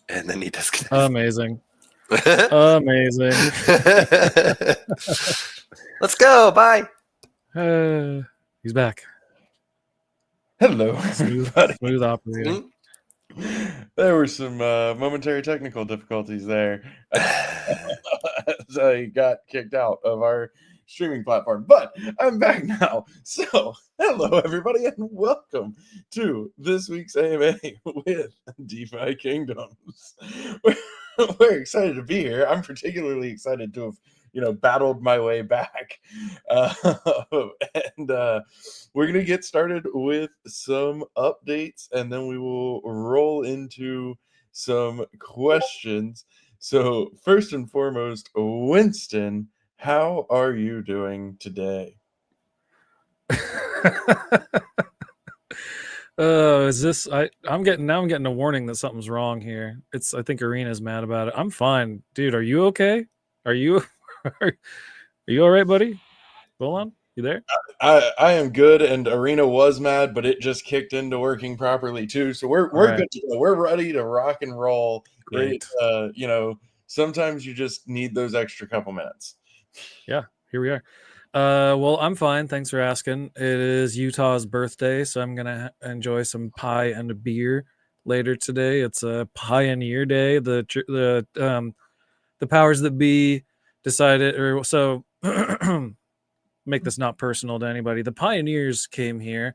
And then he disconnects. Amazing. Amazing. Let's go. Bye. He's back. Hello, Smooth operating. There were some momentary technical difficulties there. So I got kicked out of our streaming platform, but I'm back now. So, hello everybody, and welcome to this week's AMA with DeFi Kingdoms. We're excited to be here. I'm particularly excited to have, battled my way back. And we're going to get started with some updates, and then we will roll into some questions. So, first and foremost, Winston, how are you doing today? Is this I'm getting a warning that something's wrong here. I think Arena's mad about it. I'm fine, dude. Are you okay? Are you are you all right, buddy? Hold on. You there? I am good, and Arena was mad, but it just kicked into working properly too. So we're right. good to go. We're ready to rock and roll. Great. Sometimes you just need those extra couple minutes. Yeah, here we are. Well, I'm fine. Thanks for asking. It is Utah's birthday, so I'm gonna enjoy some pie and a beer later today. It's a Pioneer Day. The powers that be decided, or so. Make this not personal to anybody. The pioneers came here,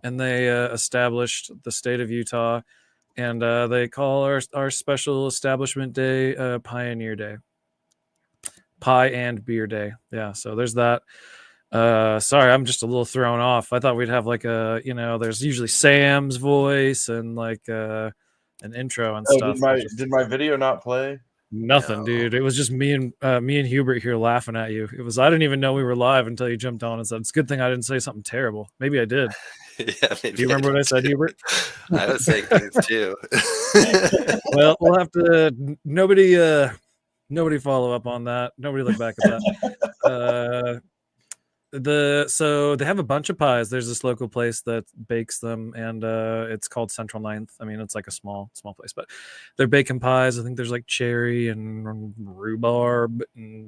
and they established the state of Utah, and they call our special establishment day Pioneer Day. Pie and beer day. Yeah, so there's that. Sorry, I'm just a little thrown off. I thought we'd have like there's usually Sam's voice and like an intro and stuff. Did my video not play? Nothing, dude. It was just me and Hubert here laughing at you. I didn't even know we were live until you jumped on and said, "It's a good thing I didn't say something terrible." Maybe I did. Yeah, maybe. Do you remember what I said, Hubert? I was saying things too. Well, we'll have to. Nobody follow up on that. Nobody look back at that. So they have a bunch of pies. There's this local place that bakes them, and it's called Central Ninth. I mean, it's like a small place, but they're baking pies. I think there's like cherry and rhubarb and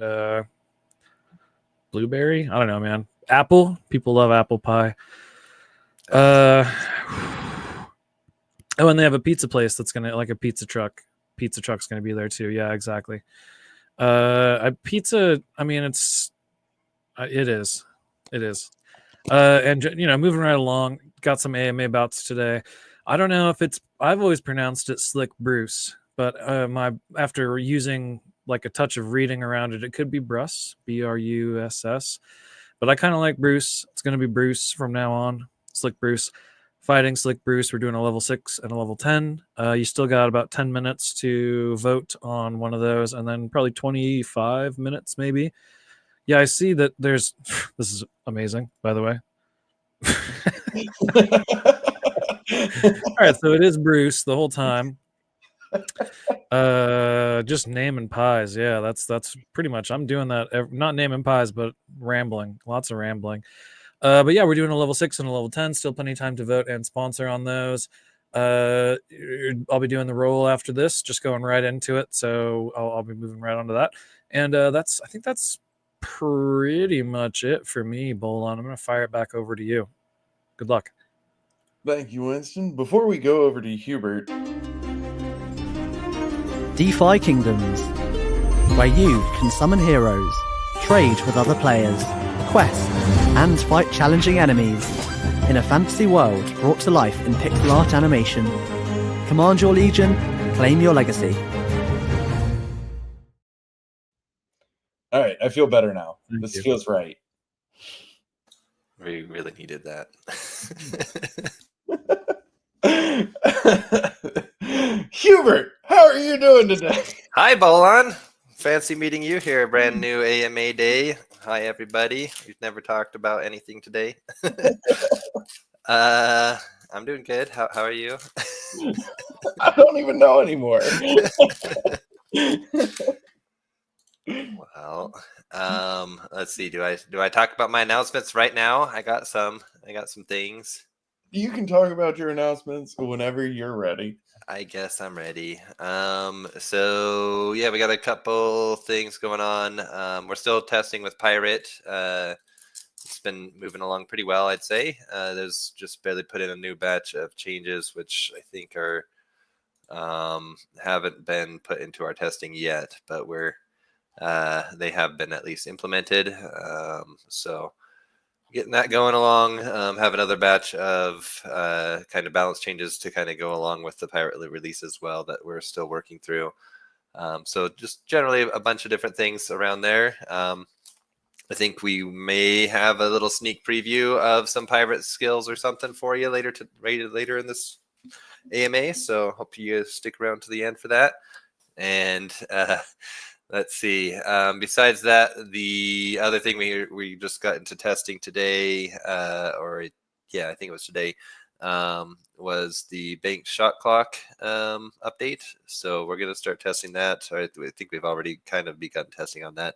blueberry. I don't know, man. Apple. People love apple pie. Oh, and they have a pizza place that's gonna like a pizza truck. Pizza truck's gonna be there too. Yeah, exactly. Pizza. I mean, it is. And moving right along, got some AMA bouts today. I don't know if I've always pronounced it Slick Bruce, but after using like a touch of reading around it, it could be Bruss, Bruss. But I kind of like Bruce. It's going to be Bruce from now on. Slick Bruce. Fighting Slick Bruce. We're doing a level 6 and a level 10. You still got about 10 minutes to vote on one of those, and then probably 25 minutes maybe. Yeah, I see that there's. This is amazing, by the way. All right, so it is Bruce the whole time. Just naming pies. Yeah, that's pretty much. I'm doing that. Not naming pies, but rambling. Lots of rambling. But yeah, we're doing a level 6 and a level 10. Still plenty of time to vote and sponsor on those. I'll be doing the roll after this. Just going right into it. So I'll be moving right onto that. And I think that's pretty much it for me, Bolon. I'm going to fire it back over to you. Good luck. Thank you, Winston. Before we go over to Hubert, DeFi Kingdoms, where you can summon heroes, trade with other players, quest, and fight challenging enemies in a fantasy world brought to life in pixel art animation. Command your legion, claim your legacy. All right, I feel better now. Thank you. Feels right. We really needed that. Hubert, how are you doing today? Hi, Bolon. Fancy meeting you here. Brand new AMA day. Hi, everybody. We've never talked about anything today. I'm doing good. How are you? I don't even know anymore. Well, let's see. Do I talk about my announcements right now? I got some things. You can talk about your announcements whenever you're ready. I guess I'm ready. So yeah, we got a couple things going on. We're still testing with Pirate. It's been moving along pretty well, I'd say. There's just barely put in a new batch of changes, which I think are haven't been put into our testing yet, but they have been at least implemented. So getting that going along. Have another batch of kind of balance changes to kind of go along with the Pirate release as well that we're still working through. So just generally a bunch of different things around there. I think we may have a little sneak preview of some pirate skills or something for you later in this AMA. So hope you stick around to the end for that. And let's see. Besides that, the other thing we just got into testing today, I think it was today, was the bank shot clock update. So we're going to start testing that. I think we've already kind of begun testing on that.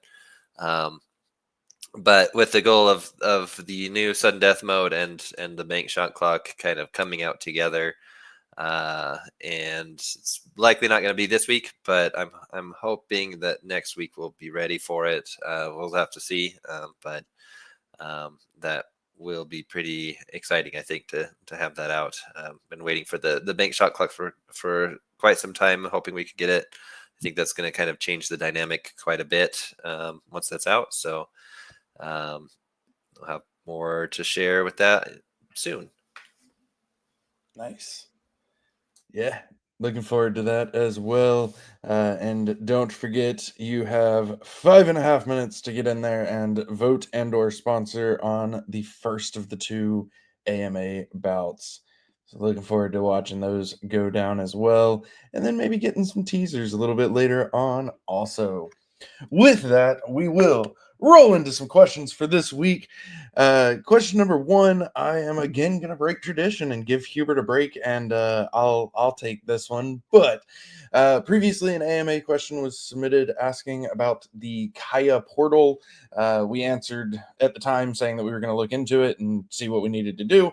But with the goal of the new sudden death mode and the bank shot clock kind of coming out together, and it's likely not going to be this week, but I'm hoping that next week we'll be ready for it. We'll have to see, but that will be pretty exciting, I think, to have that out. Been waiting for the bank shot clock for quite some time, hoping we could get it. I think that's going to kind of change the dynamic quite a bit once that's out. So we'll have more to share with that soon. Nice. Yeah, looking forward to that as well. And don't forget, you have 5.5 minutes to get in there and vote and/or sponsor on the first of the 2 AMA bouts. So looking forward to watching those go down as well, and then maybe getting some teasers a little bit later on also. With that, we will roll into some questions for this week. Question number 1, I am again going to break tradition and give Hubert a break, and I'll take this one. But previously, an AMA question was submitted asking about the Kaya portal. We answered at the time saying that we were going to look into it and see what we needed to do.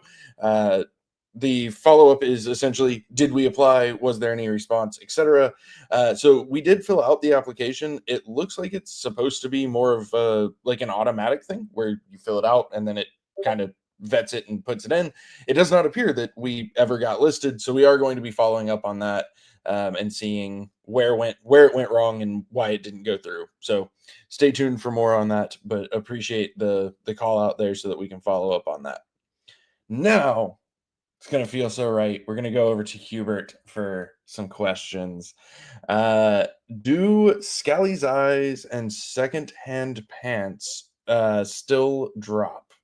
The follow-up is essentially, did we apply? Was there any response, etc.? So we did fill out the application. It looks like it's supposed to be more of like an automatic thing where you fill it out and then it kind of vets it and puts it in. It does not appear that we ever got listed, so we are going to be following up on that and seeing where it went wrong and why it didn't go through. So stay tuned for more on that, but appreciate the call out there so that we can follow up on that. Now, it's going to feel so right. We're going to go over to Hubert for some questions. Do Scally's Eyes and Secondhand Pants still drop?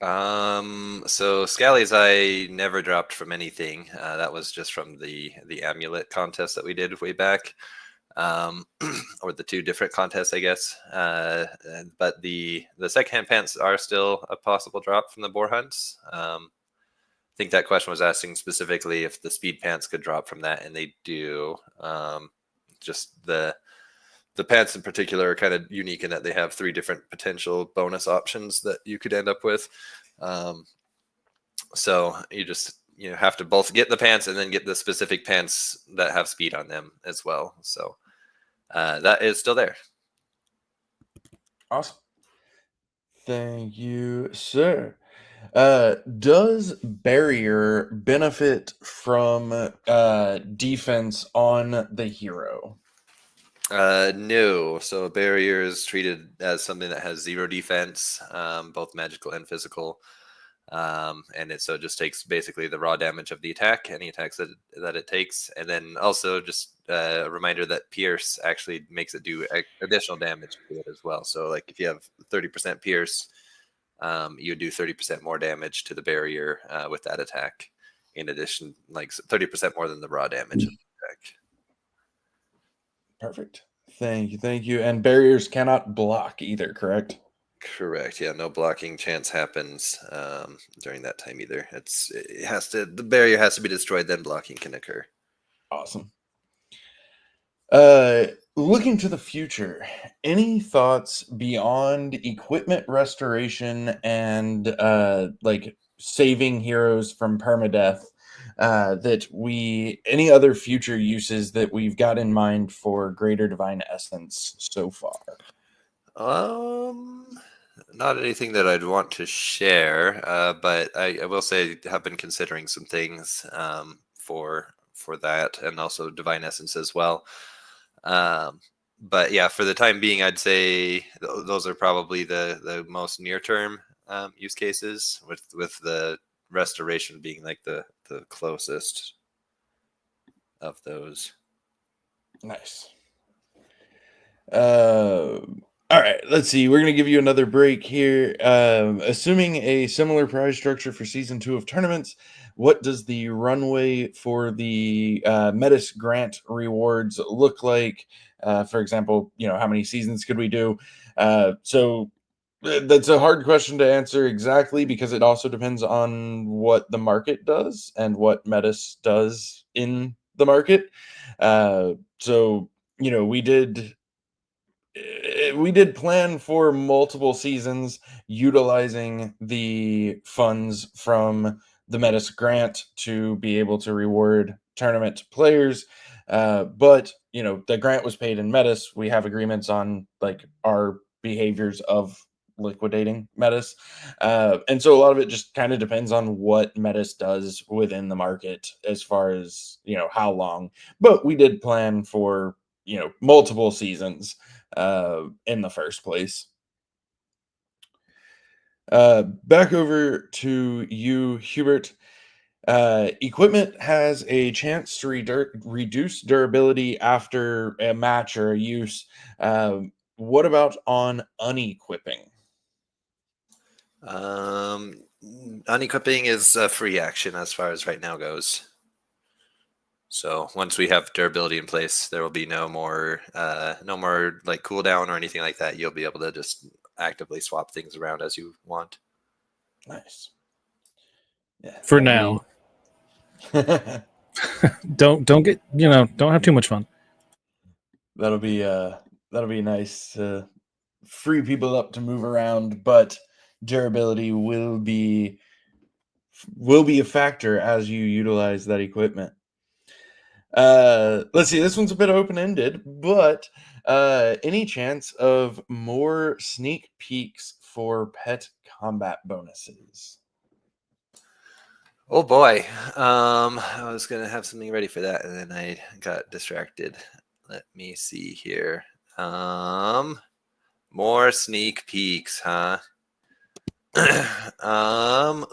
So Scally's Eye never dropped from anything. That was just from the amulet contest that we did way back. Or the 2 different contests, I guess. But the secondhand pants are still a possible drop from the boar hunts. I think that question was asking specifically if the speed pants could drop from that, and they do. Just the pants in particular are kind of unique in that they have 3 different potential bonus options that you could end up with. So you have to both get the pants and then get the specific pants that have speed on them as well. So that is still there. Awesome. Thank you, sir. Does barrier benefit from defense on the hero? No. So barrier is treated as something that has 0 defense, both magical and physical. And it just takes basically the raw damage of the attack, any attacks that it takes, and then also just a reminder that Pierce actually makes it do additional damage to it as well. So like if you have 30% Pierce, you do 30% more damage to the barrier with that attack. In addition, like 30% more than the raw damage of the attack. Perfect. Thank you. And barriers cannot block either, correct? Correct. Yeah, no blocking chance happens during that time either. The barrier has to be destroyed, then blocking can occur. Awesome. Looking to the future, any thoughts beyond equipment restoration and like saving heroes from permadeath any other future uses that we've got in mind for Greater Divine Essence so far? Not anything that I'd want to share, but I will say have been considering some things for that, and also Divine Essence as well. But yeah, for the time being, I'd say those are probably the most near term use cases, with the restoration being like the closest of those. Nice. All right, let's see. We're going to give you another break here. Assuming a similar prize structure for Season 2 of tournaments, what does the runway for the Metis grant rewards look like? For example, how many seasons could we do? So that's a hard question to answer exactly, because it also depends on what the market does and what Metis does in the market. So, we did plan for multiple seasons utilizing the funds from the Metis grant to be able to reward tournament players. But the grant was paid in Metis. We have agreements on like our behaviors of liquidating Metis. And so a lot of it just kind of depends on what Metis does within the market as far as, how long. But we did plan for, multiple seasons in the first place. Back over to you, Hubert. Equipment has a chance to reduce durability after a match or a use. What about on unequipping? Unequipping is a free action as far as right now goes. So once we have durability in place, there will be no more like cooldown or anything like that. You'll be able to just actively swap things around as you want. Nice. Yeah. For now. Don't get don't have too much fun. That'll be nice to free people up to move around, but durability will be a factor as you utilize that equipment. Let's see, this one's a bit open-ended, but any chance of more sneak peeks for pet combat bonuses? Oh boy. I was gonna have something ready for that, and then I got distracted. Let me see here. More sneak peeks, huh?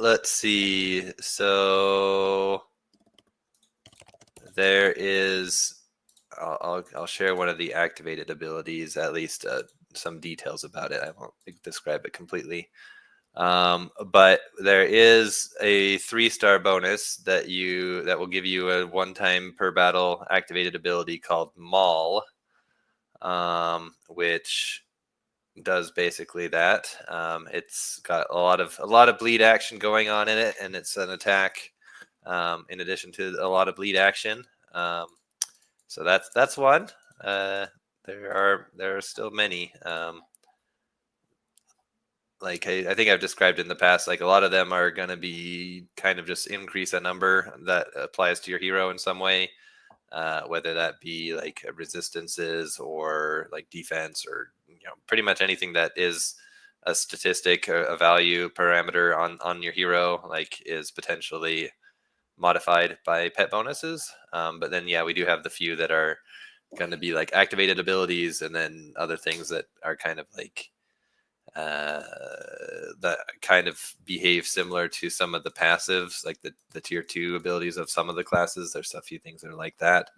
Let's see. So there is. I'll share one of the activated abilities, at least some details about it. I won't describe it completely. But there is a 3-star bonus that will give you a 1-time per battle activated ability called Maul, which does basically that. It's got a lot of bleed action going on in it, and it's an attack in addition to a lot of bleed action. So that's one. There are still many. Like I think I've described in the past, like a lot of them are going to be kind of just increase a number that applies to your hero in some way, whether that be like resistances or like defense, or pretty much anything that is a statistic, a value parameter on your hero, like is potentially modified by pet bonuses. But then we do have the few that are going to be like activated abilities, and then other things that are kind of like that kind of behave similar to some of the passives, like the tier 2 abilities of some of the classes. There's a few things that are like that.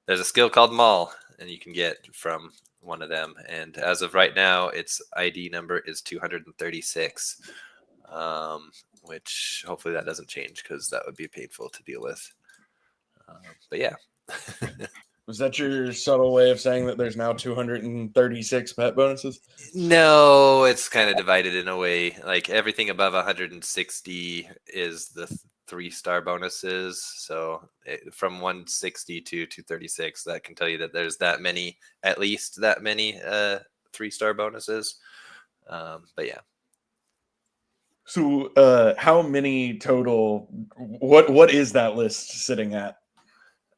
There's a skill called Maul, and you can get from one of them. And as of right now, its ID number is 236, which hopefully that doesn't change, because that would be painful to deal with. But yeah. Was that your subtle way of saying that there's now 236 pet bonuses? No, it's kind of divided in a way. Like everything above 160 is the 3-star bonuses. So from 160 to 236, that can tell you that there's at least that many 3-star bonuses. But yeah. So, how many total? What is that list sitting at?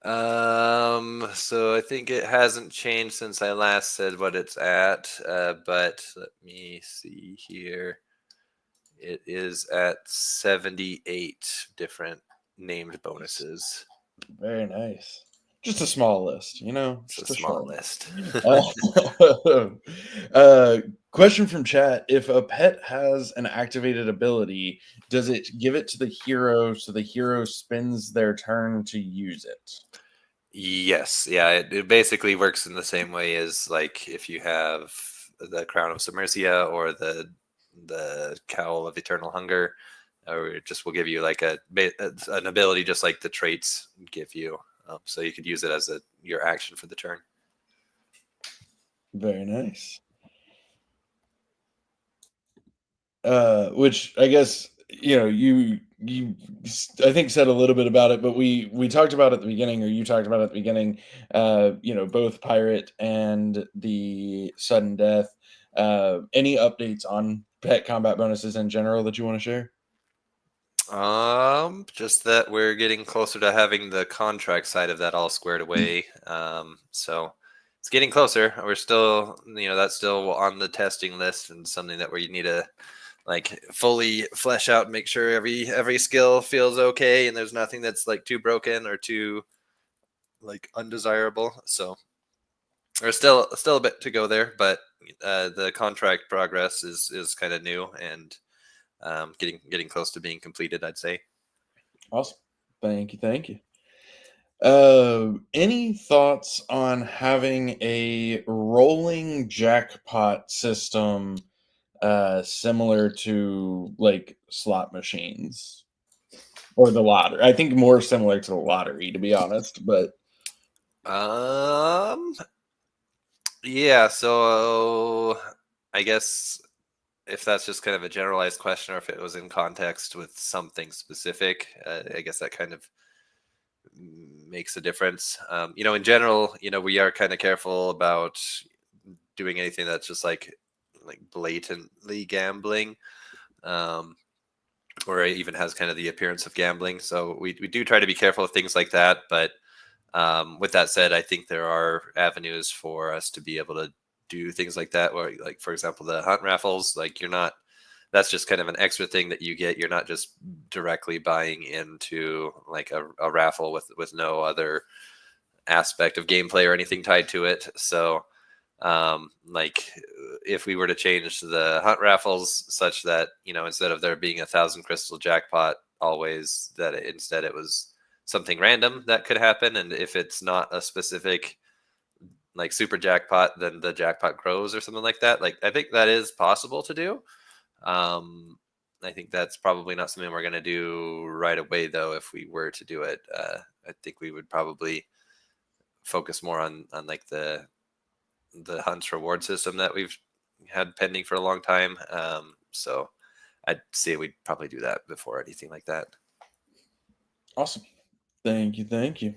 So I think it hasn't changed since I last said what it's at, but let me see here. It is at 78 different named bonuses. Very nice. Just a small list, It's just a a small short list. Question from chat: if a pet has an activated ability, does it give it to the hero so the hero spends their turn to use it? Yes, yeah, it basically works in the same way as like if you have the Crown of Submersia or the Cowl of Eternal Hunger, or it just will give you like an ability just like the traits give you. So you could use it as your action for the turn. Very nice. Which I guess you I think said a little bit about it, but we talked about at the beginning, or you talked about at the beginning. Both pirate and the sudden death. Any updates on pet combat bonuses in general that you want to share? Just that we're getting closer to having the contract side of that all squared away. So it's getting closer. We're still, that's still on the testing list and something that we need to like fully flesh out and make sure every skill feels okay and there's nothing that's like too broken or too like undesirable. So there's still a bit to go there, but the contract progress is kind of new and getting close to being completed, I'd say. Awesome. Thank you. Thank you. Any thoughts on having a rolling jackpot system similar to like slot machines or the lottery? I think more similar to the lottery, to be honest, but Yeah, so I guess if that's just kind of a generalized question or if it was in context with something specific, I guess that kind of makes a difference. In general, we are kind of careful about doing anything that's just like blatantly gambling, or even has kind of the appearance of gambling. So we do try to be careful of things like that. But with that said, I think there are avenues for us to be able to do things like that. Or like, for example, the hunt raffles, like that's just kind of an extra thing that you get. You're not just directly buying into like a raffle with no other aspect of gameplay or anything tied to it. So like if we were to change the hunt raffles such that, instead of there being 1,000 crystal jackpot always, that instead it was something random that could happen. And if it's not a specific like super jackpot, then the jackpot grows or something like that. Like I think that is possible to do. I think that's probably not something we're going to do right away, though. If we were to do it, I think we would probably focus more on like the hunts reward system that we've had pending for a long time. So I'd say we'd probably do that before anything like that. awesome. Thank you. Thank you.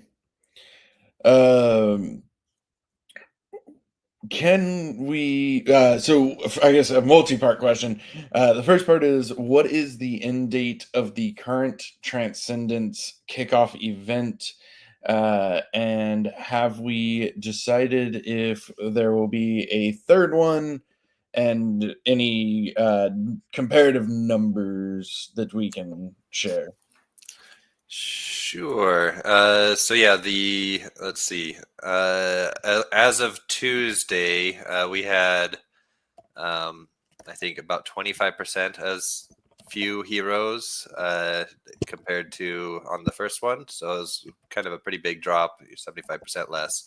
Can we so I guess a multi-part question. The first part is, what is the end date of the current Transcendence kickoff event? And have we decided if there will be a third one, and any comparative numbers that we can share? Sure. So yeah, let's see. As of Tuesday, we had, I think about 25% as few heroes compared to on the first one. So it was kind of a pretty big drop, 75% less.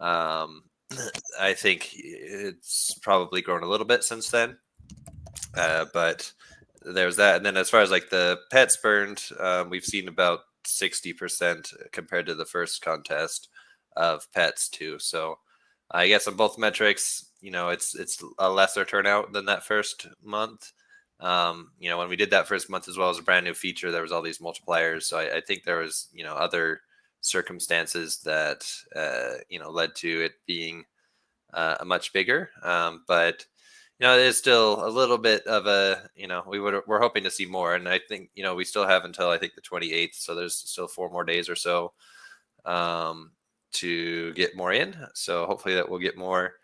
I think it's probably grown a little bit since then, but there's that. And then as far as like the pets burned, we've seen about 60% compared to the first contest of pets too. So I guess on both metrics, it's a lesser turnout than that first month. When we did that first month as well as a brand new feature, there was all these multipliers. So I think there was, other circumstances that, led to it being a much bigger. But It's still a little bit of a, we're hoping to see more. And I think, we still have until I think the 28th. So there's still 4 more days or so to get more in. So hopefully that we'll get more.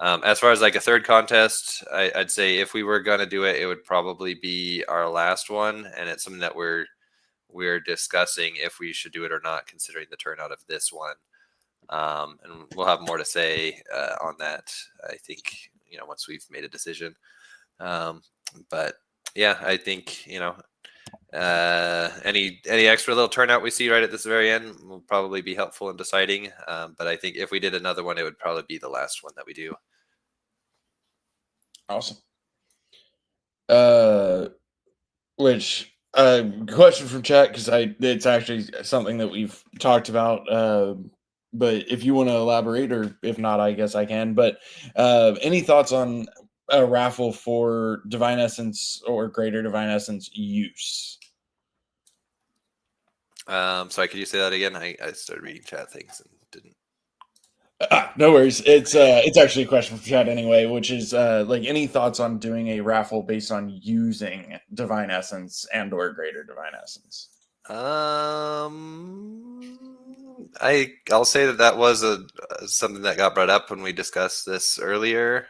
As far as like a third contest, I'd say if we were going to do it, it would probably be our last one. And it's something that we're discussing if we should do it or not, considering the turnout of this one. And we'll have more to say on that, I think, once we've made a decision. But yeah, I think, any extra little turnout we see right at this very end will probably be helpful in deciding. But I think if we did another one, it would probably be the last one that we do. Awesome. Which question from chat, because it's actually something that we've talked about. But if you want to elaborate, or if not, I guess I can. But any thoughts on a raffle for Divine Essence or Greater Divine Essence use? Sorry, could you say that again? I started reading chat things and didn't. No worries. It's actually a question from chat anyway, which is like any thoughts on doing a raffle based on using Divine Essence and or Greater Divine Essence? I'll say that was something that got brought up when we discussed this earlier.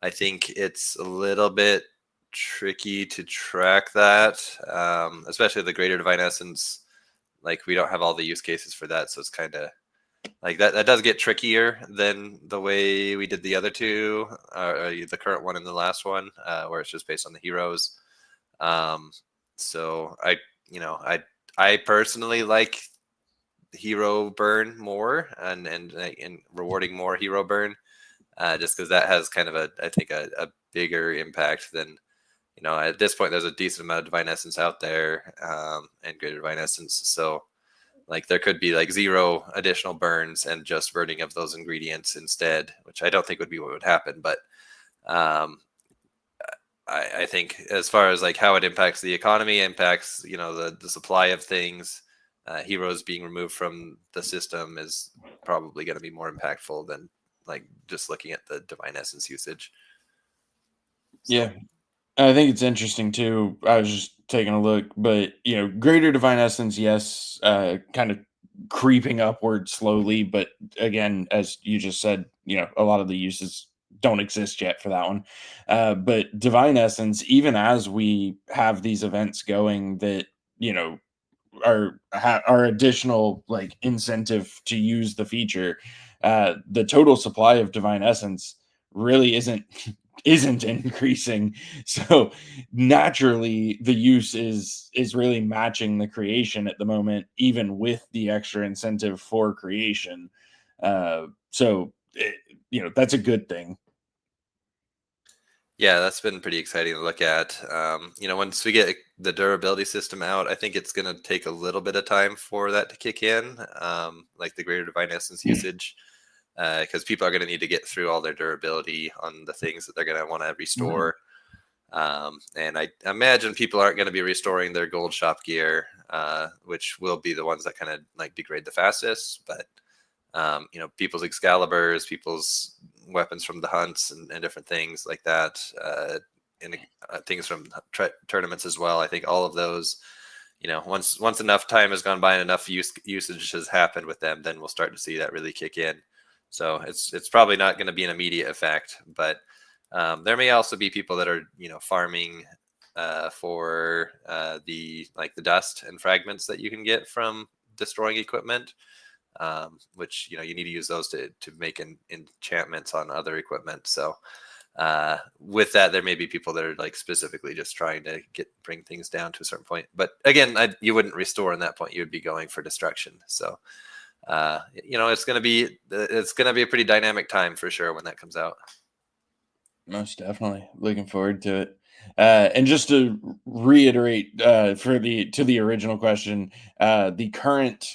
I think it's a little bit tricky to track that, especially the Greater Divine Essence. Like, we don't have all the use cases for that, so it's kind of like that does get trickier than the way we did the other two, the current one and the last one, where it's just based on the heroes. So I personally like hero burn more and rewarding more hero burn, just because that has kind of I think a bigger impact than, at this point there's a decent amount of Divine Essence out there, and Greater Divine Essence. So like there could be like 0 additional burns and just burning of those ingredients instead, which I don't think would be what would happen. But I think as far as like how it impacts the economy, impacts, the supply of things, heroes being removed from the system is probably going to be more impactful than like just looking at the Divine Essence usage. So. Yeah. I think it's interesting too. I was just taking a look, but Greater Divine Essence, yes, kind of creeping upward slowly, but again, as you just said, a lot of the uses don't exist yet for that one. But Divine Essence, even as we have these events going that are additional like incentive to use the feature, the total supply of Divine Essence really isn't increasing. So naturally the use is really matching the creation at the moment, even with the extra incentive for creation. So that's a good thing. Yeah, that's been pretty exciting to look at. Once we get the durability system out, I think it's going to take a little bit of time for that to kick in, like the Greater Divine Essence usage, because people are going to need to get through all their durability on the things that they're going to want to restore. And I imagine people aren't going to be restoring their gold shop gear, which will be the ones that kind of like degrade the fastest. But people's Excaliburs, people's weapons from the hunts and different things like that, and things from tournaments as well. I think all of those, once enough time has gone by and enough usage has happened with them, then we'll start to see that really kick in. So it's probably not going to be an immediate effect, but there may also be people that are farming for the dust and fragments that you can get from destroying equipment, which you need to use those to make enchantments on other equipment. So with that, there may be people that are like specifically just trying to bring things down to a certain point. But again, you wouldn't restore in that point. You would be going for destruction. So it's going to be a pretty dynamic time for sure when that comes out. Most definitely looking forward to it. And just to reiterate, to the original question, the current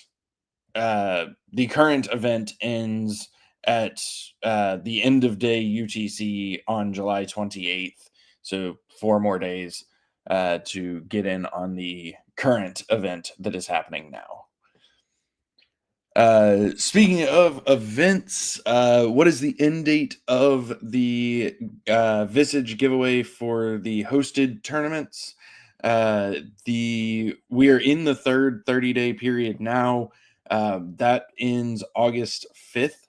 event ends at the end of day UTC on July 28th. So 4 more days to get in on the current event that is happening now. Speaking of events, what is the end date of the Visage giveaway for the hosted tournaments? We are in the third 30-day period now. That ends August 5th.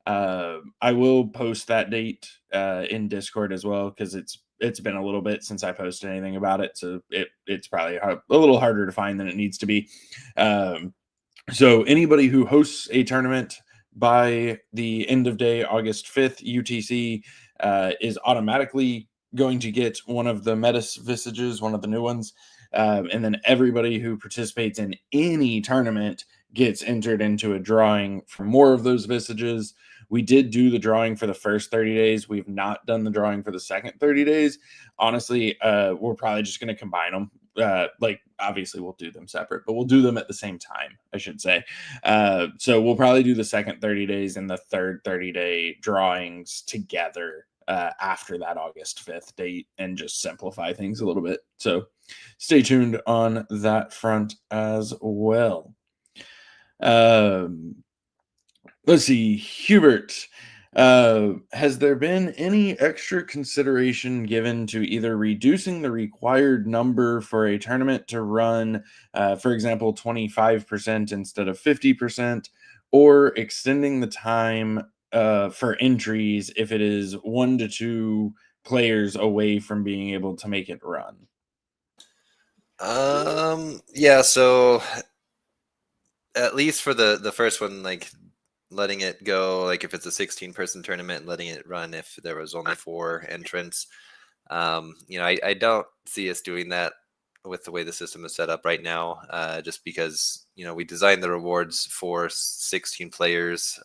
I will post that date in Discord as well, because it's been a little bit since I posted anything about it, so it's probably a little harder to find than it needs to be. So anybody who hosts a tournament by the end of day August 5th UTC is automatically going to get one of the Metis Visages, one of the new ones. And then everybody who participates in any tournament gets entered into a drawing for more of those Visages. We did do the drawing for the first 30 days. We've not done the drawing for the second 30 days. Honestly, we're probably just going to combine them. Obviously we'll do them separate, but we'll do them at the same time, I should say. So we'll probably do the second 30 days and the third 30-day drawings together after that August 5th date, and just simplify things a little bit. So stay tuned on that front as well. Let's see, Hubert. Has there been any extra consideration given to either reducing the required number for a tournament to run, for example, 25% instead of 50%, or extending the time for entries if it is 1 to 2 players away from being able to make it run? Yeah, so at least for the first one, like letting it go, like if it's a 16-person tournament, letting it run if there was only 4 entrants. I don't see us doing that with the way the system is set up right now, just because we designed the rewards for 16 players.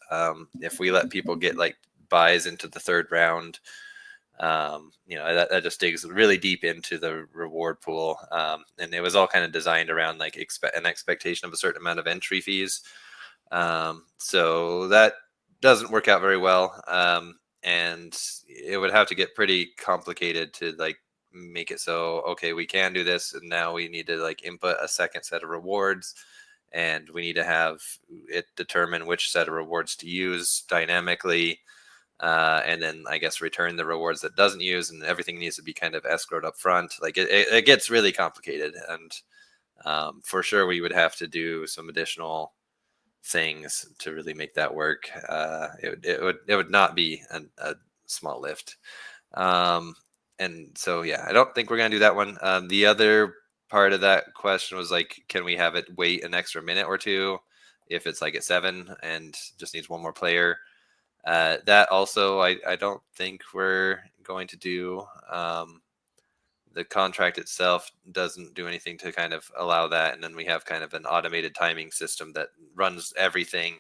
If we let people get like buys into the third round, that just digs really deep into the reward pool, and it was all kind of designed around like an expectation of a certain amount of entry fees. So that doesn't work out very well. And it would have to get pretty complicated to like make it so, okay, we can do this, and now we need to like input a second set of rewards, and we need to have it determine which set of rewards to use dynamically, and then I guess return the rewards that doesn't use, and everything needs to be kind of escrowed up front. Like it gets really complicated, and for sure we would have to do some additional things to really make that work. It would not be a small lift. And so, yeah, I don't think we're going to do that one. The other part of that question was like, can we have it wait an extra minute or two if it's like at 7 and just needs 1 more player? That also, I don't think we're going to do. The contract itself doesn't do anything to kind of allow that. And then we have kind of an automated timing system that runs everything,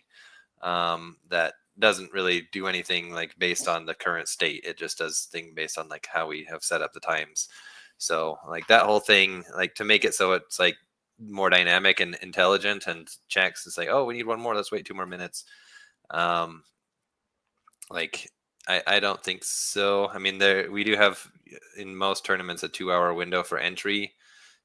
that doesn't really do anything like based on the current state. It just does things based on like how we have set up the times. So like that whole thing, like to make it so it's like more dynamic and intelligent and checks, it's like, oh, we need 1 more, let's wait 2 more minutes. I don't think so. I mean, we do have in most tournaments a 2-hour window for entry.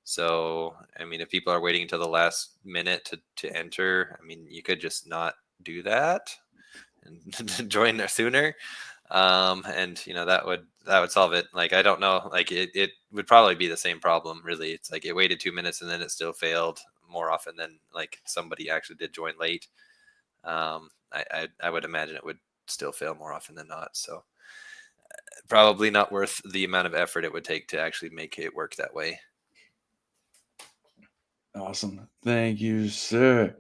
So, I mean, if people are waiting until the last minute to enter, I mean, you could just not do that and join there sooner. And that would solve it. Like, I don't know, like it would probably be the same problem, really. It's like it waited 2 minutes and then it still failed more often than like somebody actually did join late. I would imagine it would still fail more often than not. So probably not worth the amount of effort it would take to actually make it work that way. Awesome. Thank you, sir.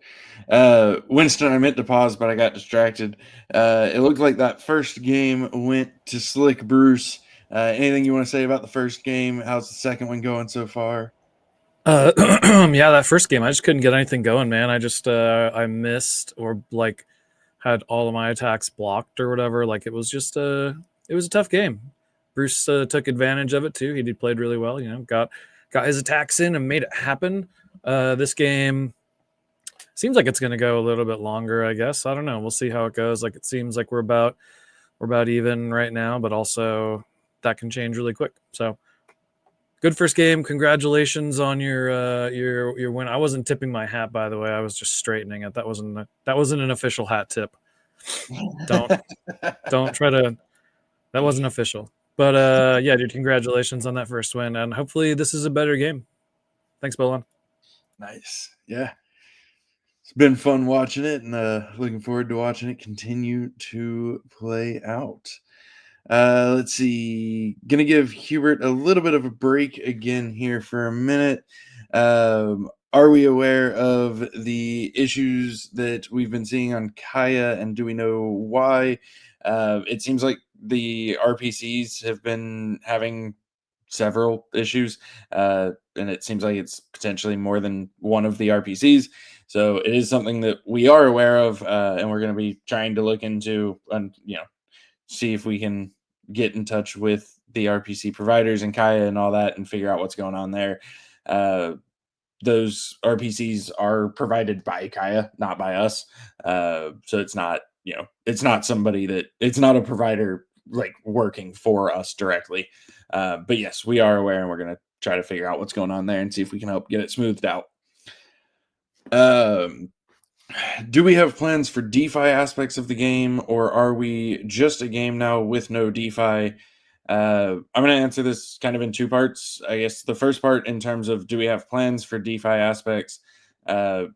Winston, I meant to pause, but I got distracted. It looked like that first game went to Slick Bruce. Anything you want to say about the first game? How's the second one going so far? Yeah, that first game, I just couldn't get anything going, man. I just I missed or like had all of my attacks blocked or whatever. Like it was just it was a tough game. Bruce took advantage of it too. He played really well, got his attacks in and made it happen. This game seems like it's going to go a little bit longer, I guess. I don't know. We'll see how it goes. Like it seems like we're about even right now, but also that can change really quick. So good first game. Congratulations on your win. I wasn't tipping my hat, by the way. I was just straightening it. That wasn't an official hat tip. Don't try to. That wasn't official. But yeah, dude, congratulations on that first win, and hopefully this is a better game. Thanks, Bolon. Nice. Yeah. It's been fun watching it, and looking forward to watching it continue to play out. Let's see. Gonna give Hubert a little bit of a break again here for a minute. Are we aware of the issues that we've been seeing on Kaya, and do we know why? It seems like the RPCs have been having several issues, and it seems like it's potentially more than one of the RPCs. So it is something that we are aware of, and we're going to be trying to look into, and see if we can get in touch with the RPC providers and Kaya and all that, and figure out what's going on there. Those RPCs are provided by Kaya, not by us. So it's not, it's not a provider like working for us directly. But yes, we are aware, and we're going to try to figure out what's going on there and see if we can help get it smoothed out. Do we have plans for DeFi aspects of the game, or are we just a game now with no DeFi? I'm going to answer this kind of in two parts. I guess the first part, in terms of do we have plans for DeFi aspects, I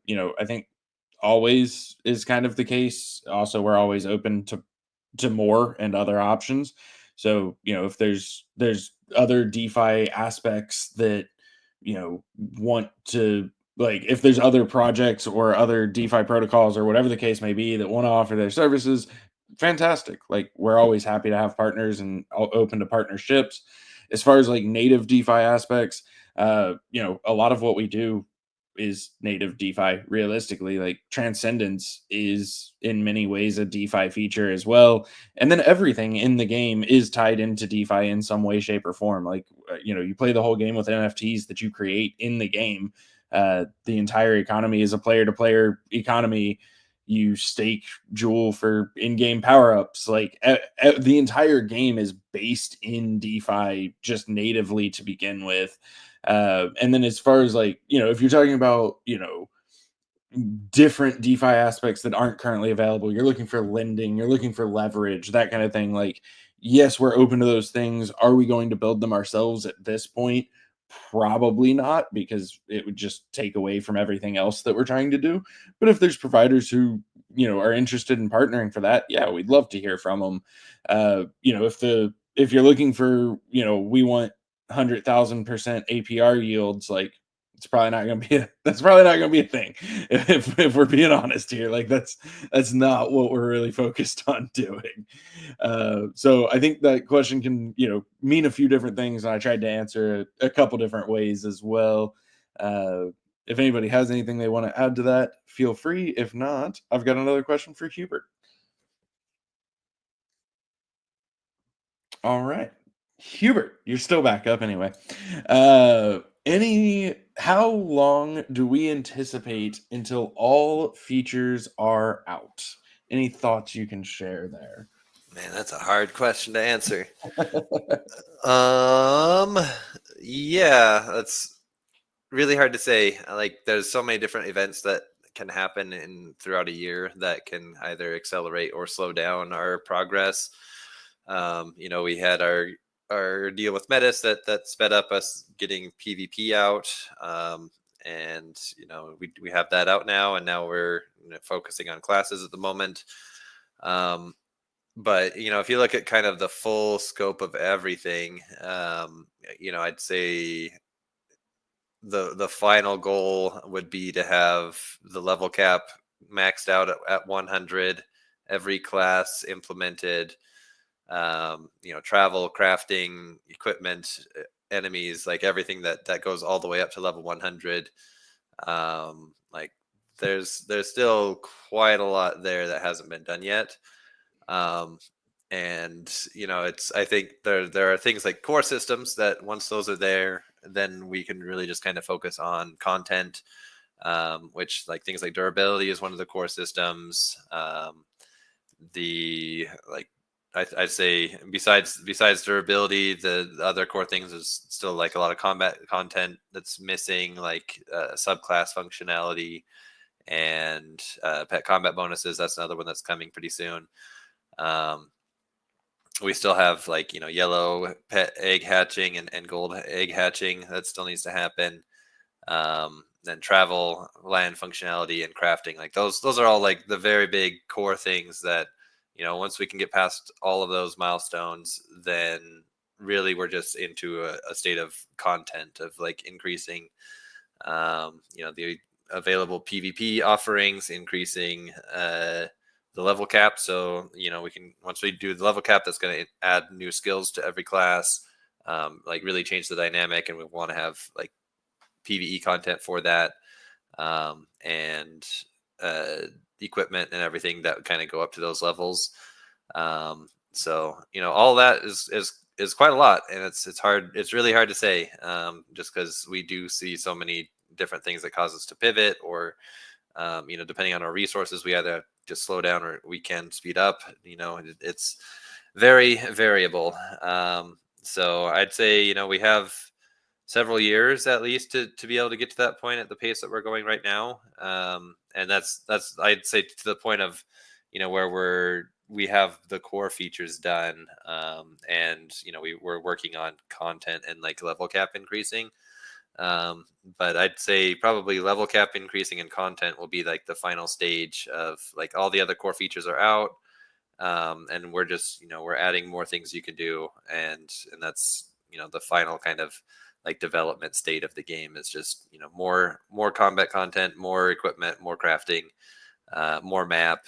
think always is kind of the case. Also, we're always open to more and other options. So, if there's other DeFi aspects that, want to, like, if there's other projects or other DeFi protocols or whatever the case may be that want to offer their services, fantastic. Like, we're always happy to have partners and open to partnerships. As far as like native DeFi aspects, a lot of what we do is native DeFi. Realistically, like, Transcendence is in many ways a DeFi feature as well. And then everything in the game is tied into DeFi in some way, shape, or form. Like, you play the whole game with NFTs that you create in the game. The entire economy is a player-to-player economy. You stake Jewel for in-game power-ups. Like, the entire game is based in DeFi just natively to begin with. And then as far as like, if you're talking about, different DeFi aspects that aren't currently available, you're looking for lending, you're looking for leverage, that kind of thing. Like, yes, we're open to those things. Are we going to build them ourselves at this point? Probably not, because it would just take away from everything else that we're trying to do. But if there's providers who, are interested in partnering for that, yeah, we'd love to hear from them. If you're looking for, we want 100,000% APR yields, like, that's probably not going to be a thing. If we're being honest here, like, that's not what we're really focused on doing. So I think that question can, mean a few different things, and I tried to answer a couple different ways as well. If anybody has anything they want to add to that, feel free. If not, I've got another question for Hubert. All right. Hubert, you're still back up anyway. How long do we anticipate until all features are out? Any thoughts you can share there? Man, that's a hard question to answer. Yeah, that's really hard to say. Like, there's so many different events that can happen throughout a year that can either accelerate or slow down our progress. We had our deal with Metis that sped up us getting PvP out. And we have that out now, and now we're focusing on classes at the moment. But if you look at kind of the full scope of everything, I'd say the final goal would be to have the level cap maxed out at 100, every class implemented, travel, crafting, equipment, enemies, like everything that goes all the way up to level 100. Like, there's still quite a lot there that hasn't been done yet. And I think there are things like core systems that once those are there, then we can really just kind of focus on content, which, like, things like durability is one of the core systems. The I'd say besides durability, the other core things is still like a lot of combat content that's missing, like subclass functionality and pet combat bonuses. That's another one that's coming pretty soon. We still have like, yellow pet egg hatching and gold egg hatching that still needs to happen. Then travel, land functionality, and crafting. Like those are all like the very big core things that, once we can get past all of those milestones, then really we're just into a state of content of like increasing, the available PvP offerings, increasing the level cap. So, we can, once we do the level cap, that's going to add new skills to every class, like really change the dynamic. And we want to have like PvE content for that, and equipment and everything that kind of go up to those levels. So, all that is quite a lot, and it's hard. It's really hard to say, just because we do see so many different things that cause us to pivot, or depending on our resources, we either just slow down or we can speed up. It's very variable. So I'd say, we have several years at least to be able to get to that point at the pace that we're going right now. And that's I'd say to the point of, where we have the core features done, and we're working on content and like level cap increasing. But I'd say probably level cap increasing and content will be like the final stage of like all the other core features are out. And we're just, we're adding more things you can do. And that's, the final kind of like development state of the game is just, more combat content, more equipment, more crafting, more map,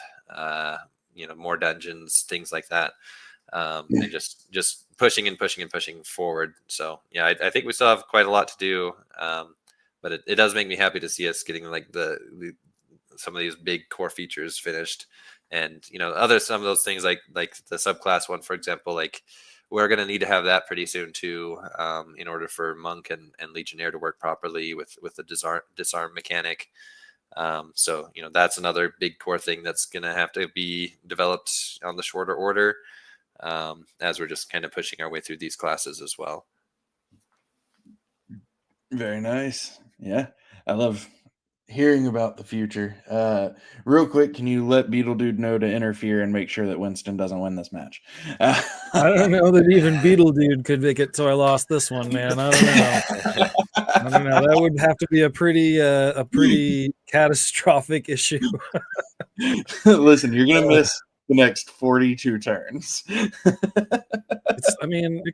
more dungeons, things like that. And just pushing and pushing and pushing forward. So yeah, I think we still have quite a lot to do. But it does make me happy to see us getting like some of these big core features finished. And some of those things like the subclass one, for example, like we're going to need to have that pretty soon too, in order for Monk and Legionnaire to work properly with the disarm mechanic. So that's another big core thing that's going to have to be developed on the shorter order, as we're just kind of pushing our way through these classes as well. Very nice. Yeah, I love hearing about the future. Real quick, can you let Beetledude know to interfere and make sure that Winston doesn't win this match? I don't know that even Beetledude could make it so I lost this one, man. I don't know. That would have to be a pretty catastrophic issue. Listen, you're gonna miss the next 42 turns. It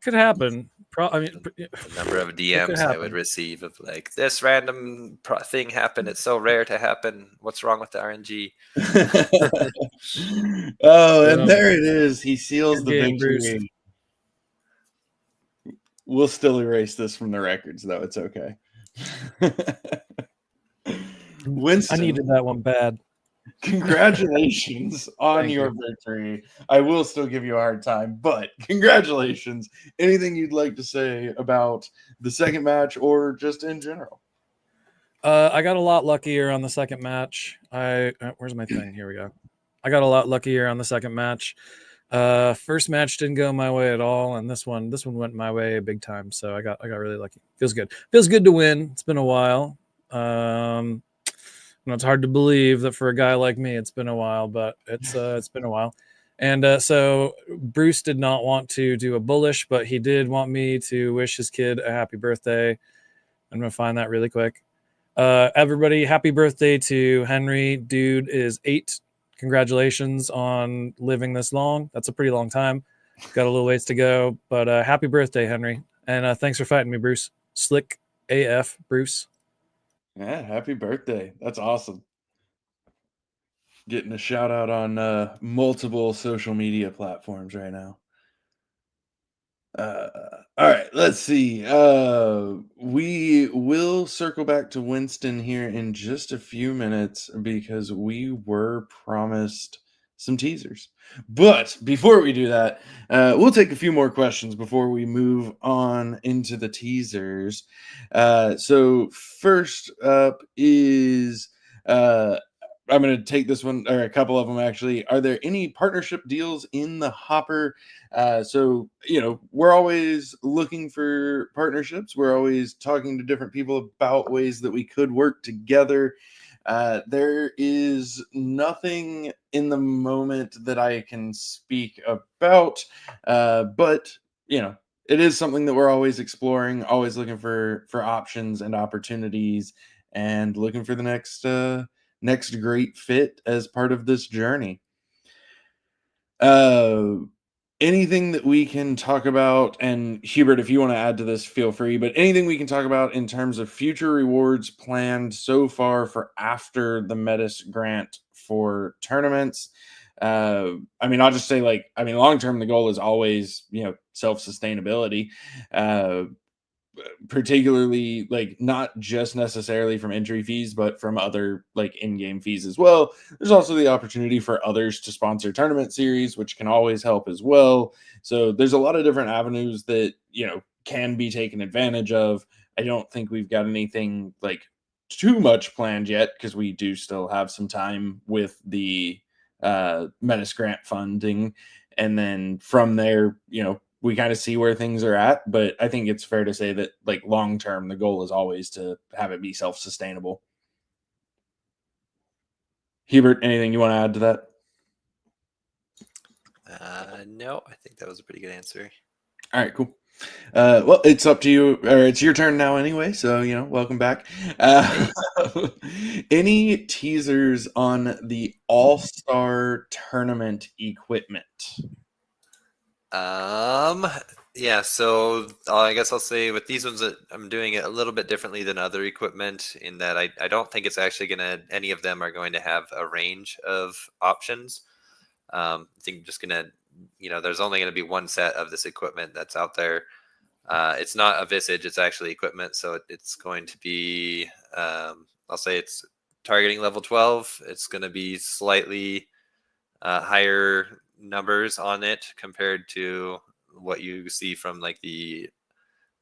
could happen. The number of DMs I would receive of like, this random thing happened. It's so rare to happen. What's wrong with the RNG? And there it is. He seals the game, victory. Bruce. We'll still erase this from the records, though. It's okay. Winston, I needed that one bad. Congratulations on your victory. I will still give you a hard time, but congratulations. Anything you'd like to say about the second match or just in general? I got a lot luckier on the second match. Where's my thing? Here we go. I got a lot luckier on the second match. First match didn't go my way at all, and this one went my way big time. So I got really lucky. Feels good. Feels good to win. It's been a while. It's hard to believe that for a guy like me, it's been a while, but it's been a while. And so Bruce did not want to do a bullish, but he did want me to wish his kid a happy birthday. I'm going to find that really quick. Everybody, happy birthday to Henry. Dude is 8. Congratulations on living this long. That's a pretty long time. Got a little ways to go, but happy birthday, Henry. And thanks for fighting me, Bruce. Slick AF, Bruce. Yeah, happy birthday. That's awesome. Getting a shout out on multiple social media platforms right now. All right, let's see. We will circle back to Winston here in just a few minutes because we were promised some teasers. But before we do that, we'll take a few more questions before we move on into the teasers. So first up is I'm going to take this one, or a couple of them actually. Are there any partnership deals in the hopper? So, we're always looking for partnerships. We're always talking to different people about ways that we could work together. There is nothing in the moment that I can speak about, but it is something that we're always exploring, always looking for options and opportunities, and looking for the next great fit as part of this journey. Anything that we can talk about, and Hubert, if you want to add to this, feel free, but anything we can talk about in terms of future rewards planned so far for after the Metis grant for tournaments. I'll just say, long term, the goal is always, self-sustainability. Particularly not just necessarily from entry fees, but from other in-game fees as well. There's also the opportunity for others to sponsor tournament series, which can always help as well. So there's a lot of different avenues that can be taken advantage of. I don't think we've got anything too much planned yet, because we do still have some time with the Metis grant funding, and then from there we kind of see where things are at. But I think it's fair to say that long term, the goal is always to have it be self-sustainable. Hubert, anything you want to add to that? No, I think that was a pretty good answer. All right, cool. Well, it's up to you, or it's your turn now anyway, so welcome back. Any teasers on the All-Star Tournament equipment? Yeah, so I guess I'll say with these ones that I'm doing it a little bit differently than other equipment, in that I don't think it's actually any of them are going to have a range of options. I think just there's only going to be one set of this equipment that's out there. It's not a visage, it's actually equipment. So it's going to be, I'll say it's targeting level 12. It's going to be slightly higher numbers on it compared to what you see from the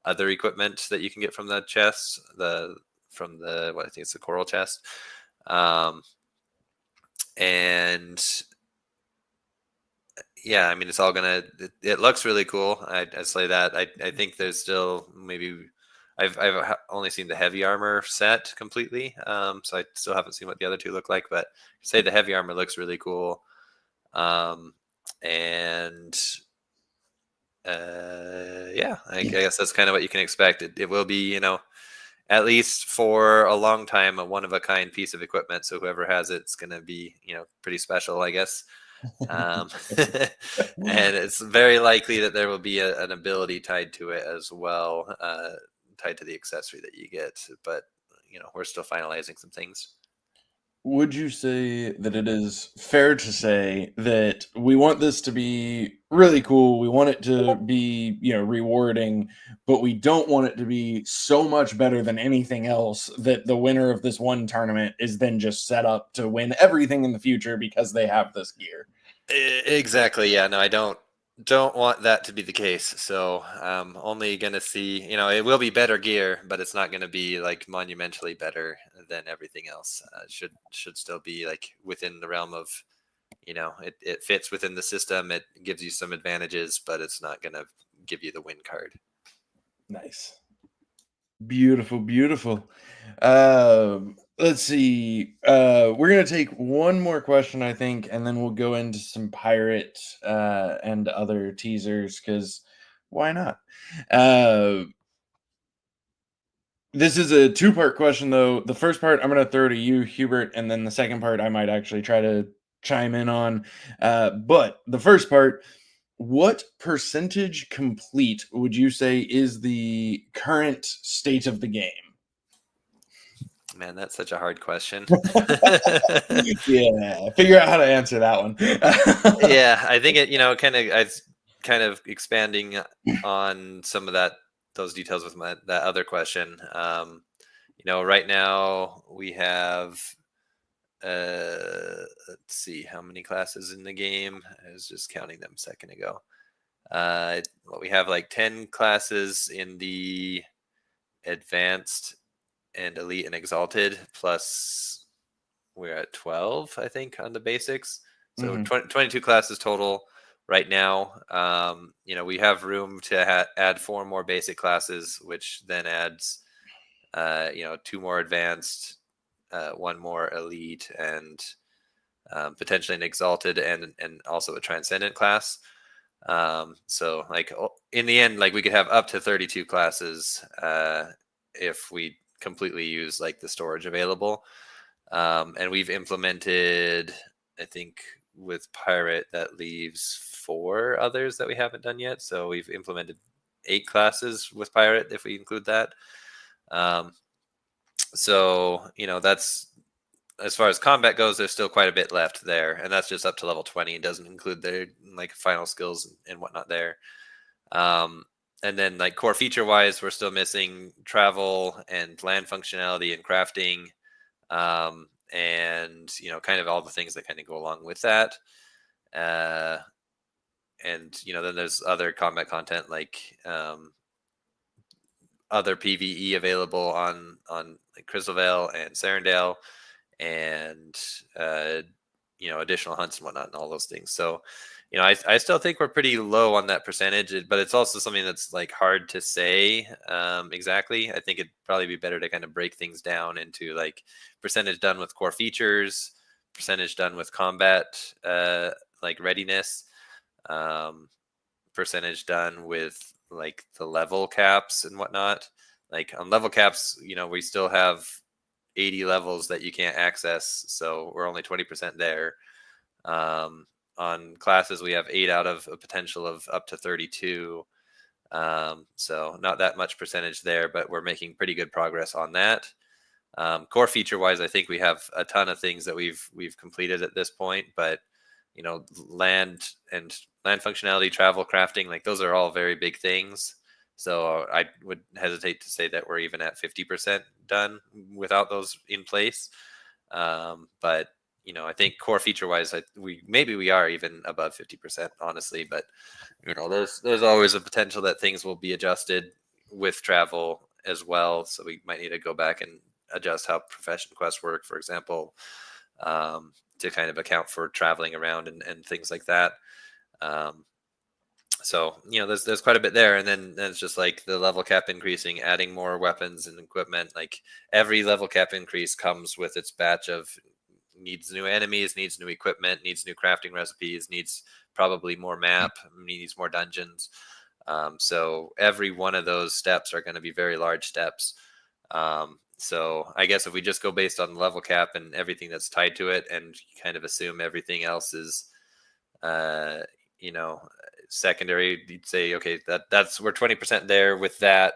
other equipment that you can get from the chest, what I think it's the coral chest. And yeah, it's all it looks really cool. I'd say that. I think there's still maybe I've only seen the heavy armor set completely. So I still haven't seen what the other two look like, but I'd say the heavy armor looks really cool. Yeah, I guess that's kind of what you can expect. It will be, at least for a long time, a one-of-a-kind piece of equipment. So whoever has it's going to be, pretty special, I guess. And it's very likely that there will be an ability tied to it as well, tied to the accessory that you get. But, we're still finalizing some things. Would you say that it is fair to say that we want this to be really cool? We want it to be, rewarding, but we don't want it to be so much better than anything else that the winner of this one tournament is then just set up to win everything in the future because they have this gear? Exactly. Yeah. No, I don't want that to be the case. So I'm only going to see, it will be better gear, but it's not going to be monumentally better than everything else. It should still be within the realm of, it fits within the system. It gives you some advantages, but it's not going to give you the win card. Nice. Beautiful. Let's see. We're going to take one more question, I think, and then we'll go into some pirate and other teasers, because why not? This is a two-part question, though. The first part I'm going to throw to you, Hubert, and then the second part I might actually try to chime in on. But the first part, what percentage complete would you say is the current state of the game? Man, that's such a hard question. Yeah, figure out how to answer that one. Yeah, I think it's kind of expanding on some of those details with that other question. Right now we have let's see how many classes in the game. I was just counting them a second ago. We have 10 classes in the advanced and elite and exalted, plus we're at 12, I think, on the basics. So Mhm. 22 classes total right now. We have room to add 4 more basic classes, which then adds 2 more advanced, 1 more elite, and potentially an exalted and also a transcendent class. So like in the end, like we could have up to 32 classes if we completely use like the storage available. And we've implemented, I think with Pirate, that leaves 4 others that we haven't done yet. So we've implemented 8 classes with Pirate if we include that. So that's, as far as combat goes, there's still quite a bit left there, and that's just up to level 20. It doesn't include their like final skills and whatnot there. And then like core feature wise, we're still missing travel and land functionality and crafting, and kind of all the things that kind of go along with that. And then there's other combat content like other PVE available on like Crystal Vale and Serendale, and additional hunts and whatnot and all those things. So I still think we're pretty low on that percentage, but it's also something that's like hard to say exactly. I think it'd probably be better to kind of break things down into like percentage done with core features, percentage done with combat like readiness, percentage done with like the level caps and whatnot. Like on level caps, we still have 80 levels that you can't access, so we're only 20% there. On classes, we have 8 out of a potential of up to 32, so not that much percentage there, but we're making pretty good progress on that. Core feature wise, I think we have a ton of things that we've completed at this point, but land functionality, travel, crafting, like those are all very big things. So I would hesitate to say that we're even at 50% done without those in place. But I think core feature wise, we are even above 50%, honestly. But there's always a potential that things will be adjusted with travel as well. So we might need to go back and adjust how profession quests work, for example, to kind of account for traveling around and things like that. So there's quite a bit there, and then it's just like the level cap increasing, adding more weapons and equipment. Like every level cap increase comes with its batch of needs new enemies, needs new equipment, needs new crafting recipes, needs probably more map, needs more dungeons. So every one of those steps are going to be very large steps. So I guess if we just go based on the level cap and everything that's tied to it, and kind of assume everything else is, secondary, you'd say, okay, that's we're 20% there with that.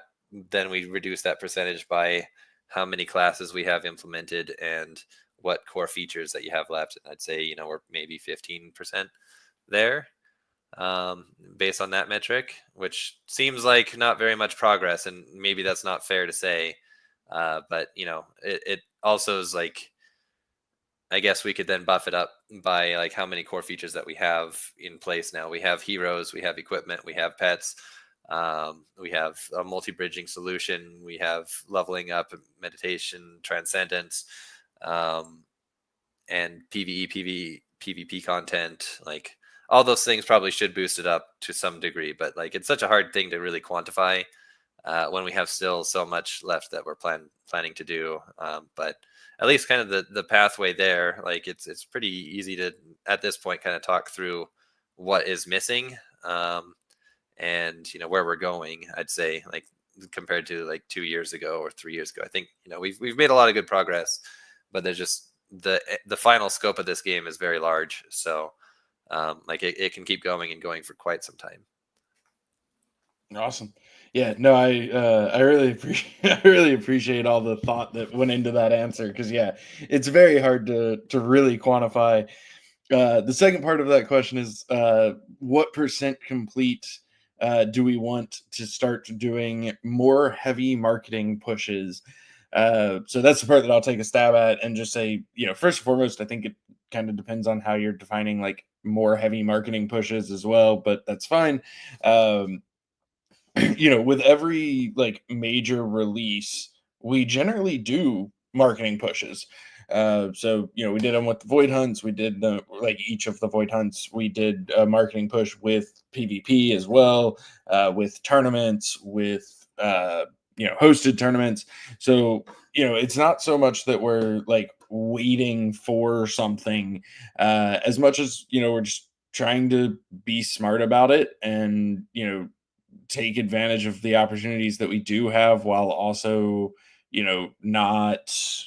Then we reduce that percentage by how many classes we have implemented and what core features that you have left. And I'd say, we're maybe 15% there, based on that metric, which seems like not very much progress. And maybe that's not fair to say. But it also is like, I guess we could then buff it up by like how many core features that we have in place now. We have heroes, we have equipment, we have pets, we have a multi-bridging solution, we have leveling up, meditation, transcendence, and PvE, PvP content. Like all those things probably should boost it up to some degree, but like it's such a hard thing to really quantify when we have still so much left that we're planning to do. But at least kind of the pathway there, like it's pretty easy to at this point kind of talk through what is missing, and where we're going. I'd say like compared to like 2 years ago or 3 years ago, I think we've made a lot of good progress, but there's just the final scope of this game is very large. So like it can keep going and going for quite some time. Awesome. Yeah, no, I really appreciate I really appreciate all the thought that went into that answer, because yeah, it's very hard to really quantify. The second part of that question is what percent complete do we want to start doing more heavy marketing pushes? So that's the part that I'll take a stab at and just say, first and foremost, I think it kind of depends on how you're defining like more heavy marketing pushes as well, but that's fine. With every like major release, we generally do marketing pushes. So, we did them with the Void Hunts. We did each of the Void Hunts. We did a marketing push with PvP as well, with tournaments, with, hosted tournaments. So, it's not so much that we're like waiting for something as much as, we're just trying to be smart about it and, take advantage of the opportunities that we do have while also, not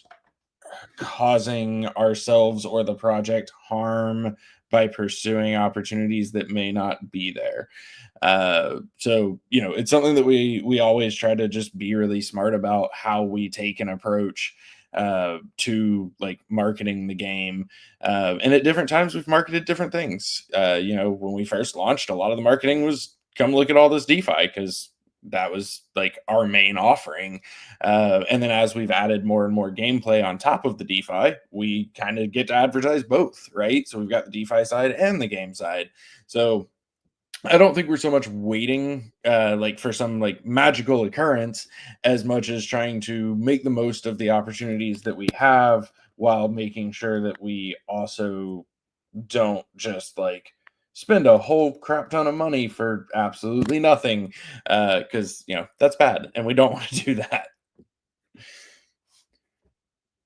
causing ourselves or the project harm by pursuing opportunities that may not be there. So, it's something that we always try to just be really smart about how we take an approach to like marketing the game. And at different times we've marketed different things. When we first launched, a lot of the marketing was come look at all this DeFi because that was like our main offering. And then as we've added more and more gameplay on top of the DeFi, we kind of get to advertise both, right? So we've got the DeFi side and the game side. So I don't think we're so much waiting for some like magical occurrence as much as trying to make the most of the opportunities that we have while making sure that we also don't just like spend a whole crap ton of money for absolutely nothing because that's bad and we don't want to do that.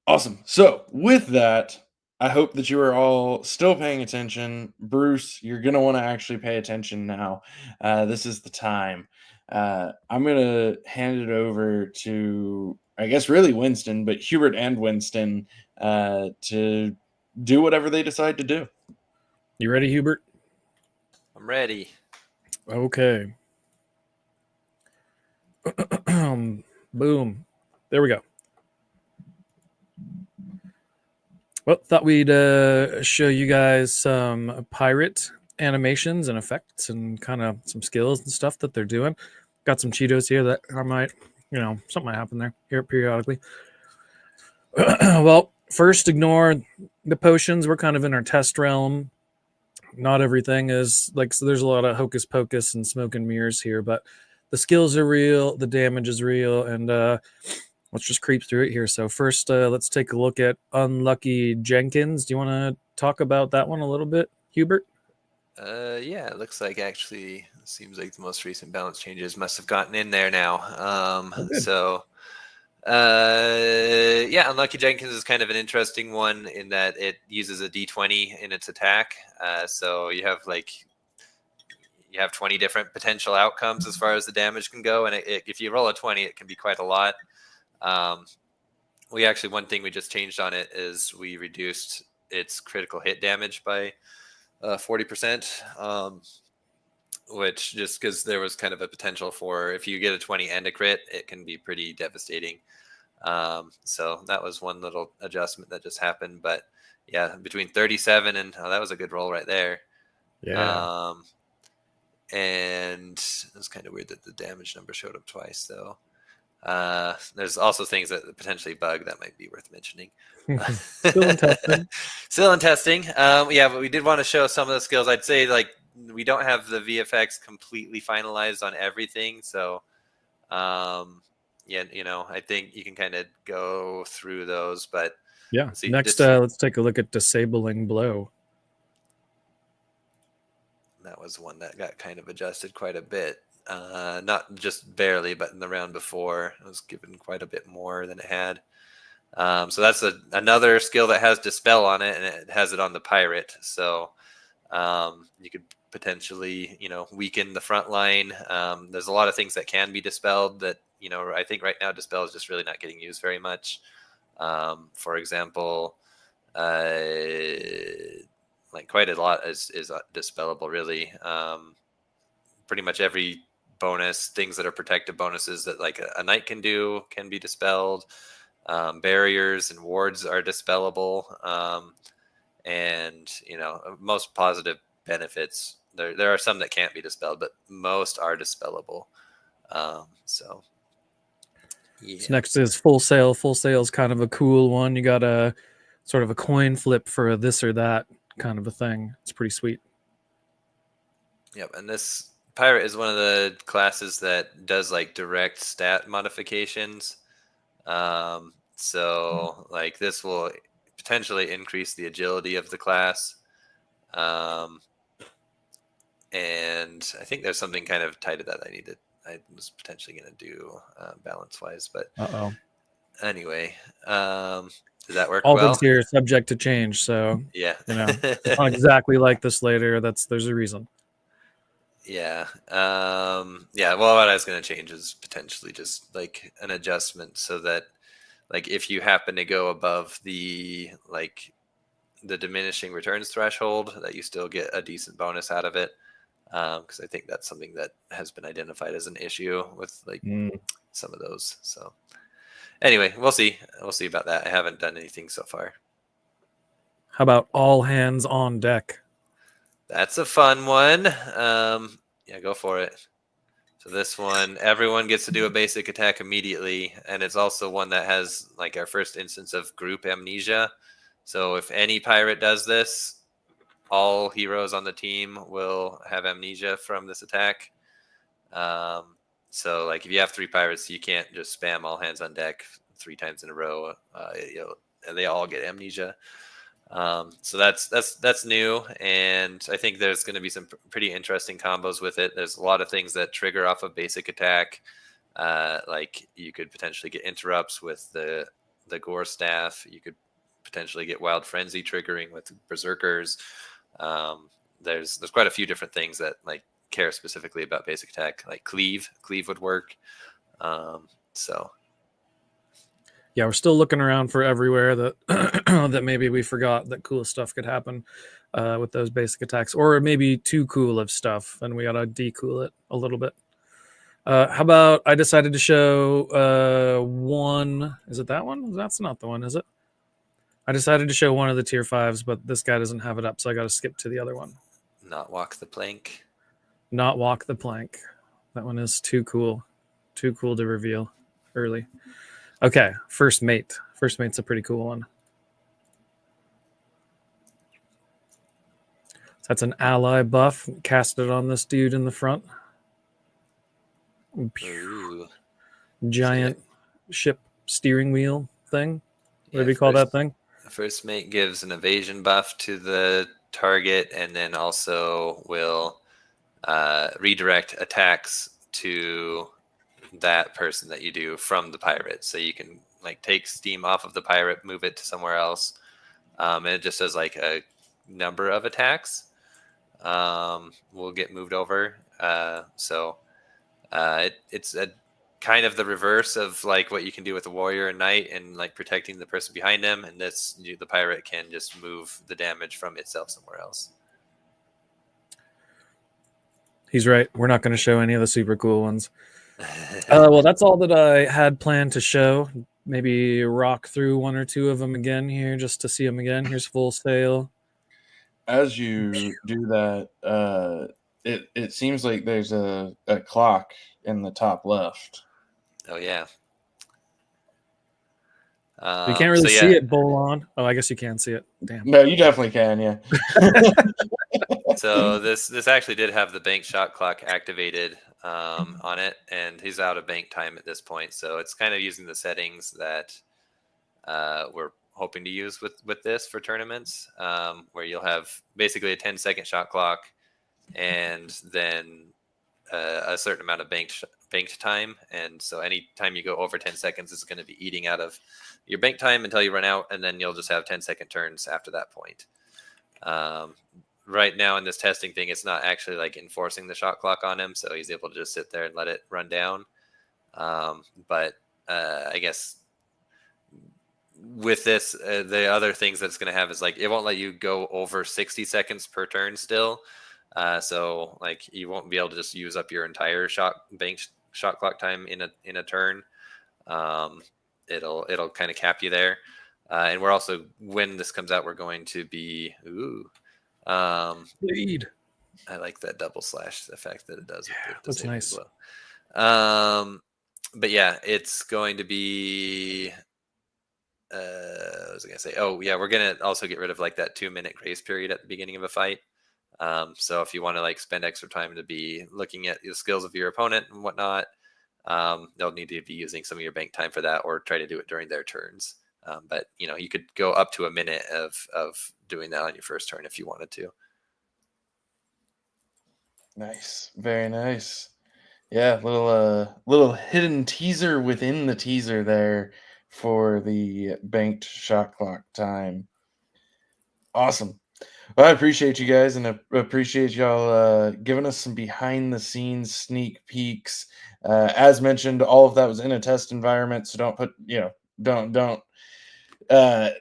Awesome. So with that, I hope that you are all still paying attention. Bruce, you're going to want to actually pay attention now. This is the time. I'm going to hand it over to, I guess, really Winston, but Hubert and Winston to do whatever they decide to do. You ready, Hubert? I'm ready. Okay. Boom. There we go. Well, thought we'd show you guys some pirate animations and effects and kind of some skills and stuff that they're doing. Got some Cheetos here that I might, something might happen there here periodically. Well, first, ignore the potions. We're kind of in our test realm. Not everything is like, so there's a lot of hocus pocus and smoke and mirrors here, but the skills are real, the damage is real, and let's just creep through it here. So first, let's take a look at Unlucky Jenkins. Do you want to talk about that one a little bit, Hubert? Yeah, it looks like actually seems like the most recent balance changes must have gotten in there now. Yeah, Unlucky Jenkins is kind of an interesting one in that it uses a D20 in its attack. So you have 20 different potential outcomes as far as the damage can go, and if you roll a 20, it can be quite a lot. One thing we just changed on it is we reduced its critical hit damage by 40%. Which just because there was kind of a potential for if you get a 20 and a crit, it can be pretty devastating. So that was one little adjustment that just happened. But yeah, between 37 and that was a good roll right there. Yeah. And it was kind of weird that the damage number showed up twice, though. There's also things that potentially bug that might be worth mentioning. Still in testing. Still in testing. Yeah, but we did want to show some of the skills. I'd say we don't have the VFX completely finalized on everything. So, I think you can kind of go through those, but yeah. Next, let's take a look at Disabling Blow. That was one that got kind of adjusted quite a bit. Not just barely, but in the round before, it was given quite a bit more than it had. So that's another skill that has Dispel on it, and it has it on the pirate. So you could potentially, weaken the front line. There's a lot of things that can be dispelled that, I think right now Dispel is just really not getting used very much. For example, quite a lot is dispellable, really. Pretty much every bonus, things that are protective bonuses that like a knight can do can be dispelled. Barriers and wards are dispellable. And, most positive benefits. There are some that can't be dispelled, but most are dispellable. Yeah. So next is Full Sail. Full Sail is kind of a cool one. You got a sort of a coin flip for a this or that kind of a thing. It's pretty sweet. Yep, and this pirate is one of the classes that does direct stat modifications. So this will potentially increase the agility of the class. And I think there's something kind of tied to that I was potentially going to do balance-wise, but anyway, does that work All well? things here are subject to change, so Yeah. it's not exactly like this later. There's a reason. Yeah. Yeah. Well, what I was going to change is potentially just like an adjustment so that, like, if you happen to go above the diminishing returns threshold, that you still get a decent bonus out of it. Because I think that's something that has been identified as an issue with some of those. So anyway, we'll see. We'll see about that. I haven't done anything so far. How about all hands on deck? That's a fun one. Yeah, go for it. So this one, everyone gets to do a basic attack immediately, and it's also one that has like our first instance of group amnesia. So if any pirate does this, all heroes on the team will have amnesia from this attack. So like if you have 3 pirates, you can't just spam all hands on deck 3 times in a row. And they all get amnesia. So that's new, and I think there's going to be some pretty interesting combos with it. There's a lot of things that trigger off of basic attack. Like you could potentially get interrupts with the gore staff. You could potentially get wild frenzy triggering with berserkers. There's quite a few different things that like care specifically about basic attack, like cleave would work. So yeah, we're still looking around for everywhere that that maybe we forgot that cool stuff could happen with those basic attacks, or maybe too cool of stuff and we gotta decool it a little bit. How about I decided to show one? Is it that one? That's not the one, is it? I decided to show one of the tier 5s, but this guy doesn't have it up, so I got to skip to the other one. Not walk the plank. Not walk the plank. That one is too cool. Too cool to reveal early. Okay, first mate. First mate's a pretty cool one. So that's an ally buff. Cast it on this dude in the front. Ooh. Giant ship steering wheel thing. What Yeah, do we call that thing? First mate gives an evasion buff to the target, and then also will redirect attacks to that person that you do from the pirate. So you can like take steam off of the pirate, move it to somewhere else, and it just does like a number of attacks will get moved over. It's a kind of the reverse of like what you can do with a warrior and knight and like protecting the person behind them, and the pirate can just move the damage from itself somewhere else. He's right. We're not going to show any of the super cool ones. Well, that's all that I had planned to show. Maybe rock through 1 or 2 of them again here just to see them again. Here's Full Sail. As you do that, it seems like there's a clock in the top left. Oh yeah. You can't really see it, Bolon. Oh, I guess you can see it. Damn. No, you definitely can, yeah. So this actually did have the bank shot clock activated on it, and he's out of bank time at this point. So it's kind of using the settings that we're hoping to use with this for tournaments, where you'll have basically a 10-second shot clock, and then a certain amount of banked time. And so anytime you go over 10 seconds, it's going to be eating out of your bank time until you run out, and then you'll just have 10-second turns after that point. Right now in this testing thing, it's not actually like enforcing the shot clock on him, so he's able to just sit there and let it run down. But I guess with this, the other things that it's going to have is like it won't let you go over 60 seconds per turn still. So like you won't be able to just use up your entire bank shot clock time in a turn. It'll kind of cap you there. And we're also, when this comes out, we're going to be Lead. I like that double slash effect that it does. That's nice. But yeah, it's going to be. What was I gonna say? Oh yeah, we're gonna also get rid of like that 2-minute grace period at the beginning of a fight. So if you want to like spend extra time to be looking at the skills of your opponent and whatnot, they'll need to be using some of your bank time for that, or try to do it during their turns. But you could go up to a minute of doing that on your first turn if you wanted to. Nice, very nice. Yeah, little hidden teaser within the teaser there for the banked shot clock time. Awesome. Well, I appreciate you guys, and I appreciate y'all giving us some behind the scenes sneak peeks. As mentioned, all of that was in a test environment, so don't put don't.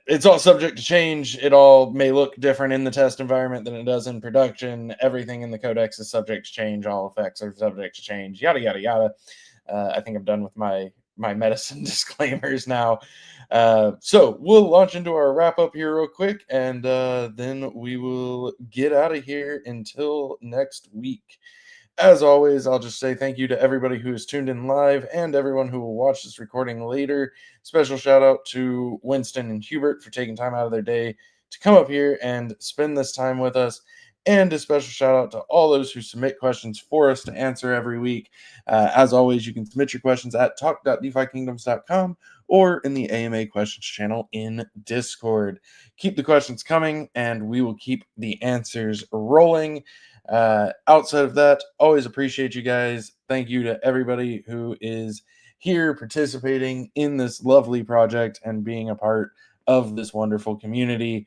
It's all subject to change. It all may look different in the test environment than it does in production. Everything in the codex is subject to change. All effects are subject to change. Yada yada yada. I think I'm done with my medicine disclaimers now. So we'll launch into our wrap up here real quick, and then we will get out of here until next week. As always, I'll just say thank you to everybody who has tuned in live and everyone who will watch this recording later. Special shout out to Winston and Hubert for taking time out of their day to come up here and spend this time with us. And a special shout out to all those who submit questions for us to answer every week. As always, you can submit your questions at talk.defykingdoms.com or in the AMA questions channel in Discord. Keep the questions coming, and we will keep the answers rolling. Outside of that, always appreciate you guys. Thank you to everybody who is here participating in this lovely project and being a part of this wonderful community.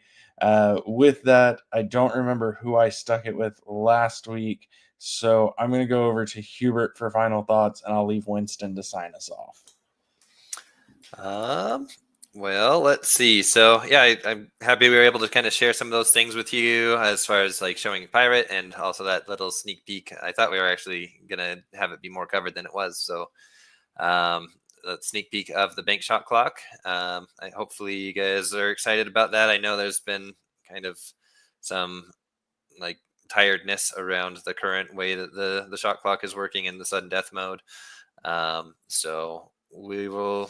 With that, I don't remember who I stuck it with last week, so I'm going to go over to Hubert for final thoughts, and I'll leave Winston to sign us off. Well, let's see. So yeah, I'm happy we were able to kind of share some of those things with you as far as like showing Pirate and also that little sneak peek. I thought we were actually gonna have it be more covered than it was. So the sneak peek of the bank shot clock. Hopefully you guys are excited about that. I know there's been kind of some like tiredness around the current way that the shot clock is working in the sudden death mode. So we will.